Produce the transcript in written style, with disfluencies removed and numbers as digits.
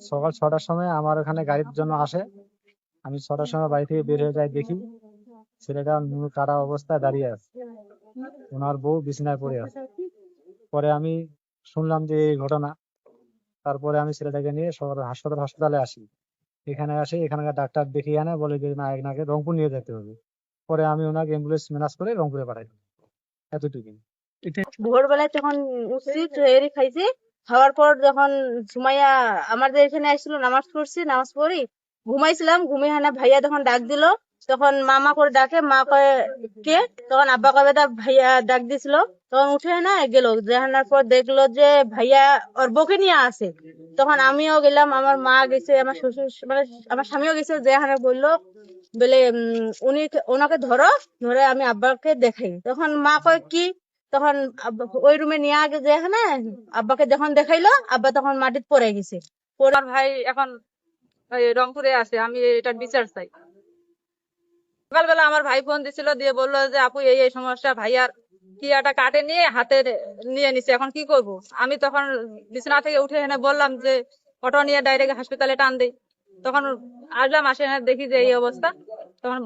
সকাল 6টার সময় আমার ওখানে গাড়ির জন্য আসে। আমি 6টার সময় বাড়ি থেকে বের হয়ে যাই, দেখি ছেলেটা মুখ কাটা অবস্থায় দাঁড়িয়ে আছে, ওনার বউ বিছানায় পড়ে আছে। পরে আমি শুনলাম যে এই ঘটনা। তারপরে আমি ছেলেটাকে নিয়ে হাসপাতালে আসি। এখানে আসে, এখানকার ডাক্তার দেখিয়ে আনে, বলে যে না, এনাকে রংপুর নিয়ে যেতে হবে। পরে আমি ওনাকে অ্যাম্বুলেন্স ম্যানেজ করে রংপুরে পাঠাই। এতটুকুই। ভোরবেলায় তখন উঠছি, এরি খাইছি। খাওয়ার পর যখন সুমাইয়া আমাদের এখানে আসছিল, নামাজ পড়ছি, নামাজ পড়ি ঘুমাইছিলাম। ঘুমিয়ে হানা ভাইয়া তখন ডাক দিল, তখন মামা করে ডাকে, মা কয়ে কে, তখন আব্বা কবে তা ভাইয়া ডাক দিছিল। তখন উঠে না গেল, দেখানোর পর দেখলো যে ভাইয়া ওর বউকে নিয়ে আসে। তখন আমিও গেলাম, আমার মা গেছে, আমার শ্বশুর মানে আমার স্বামীও গেছে। যেখানে বললো বলে ওনাকে ধরো, ধরে আমি আব্বাকে দেখাই। তখন মা কয় কি, তখন ওই রুমে নিয়ে আগে যেখানে আব্বাকে যখন দেখাইলো, আব্বা তখন মাটিতে পড়ে গেছে। আমার ভাই এখন রংপুরে আছে, আমি এটার বিচার চাই। সকালবেলা আমার ভাই ফোন দিছিল, দিয়ে বললো যে আপু এই এই সমস্যা, ভাইয়ার কিয়াটা কাটে নিয়ে হাতে নিয়ে নিছে, এখন কি করব। আমি তখন বিছানা থেকে উঠে এনে বললাম যে অটো নিয়ে ডাইরেক্ট হাসপাতালে টান দেই। তখন আসলাম, আসে দেখি যে এই অবস্থা। তখন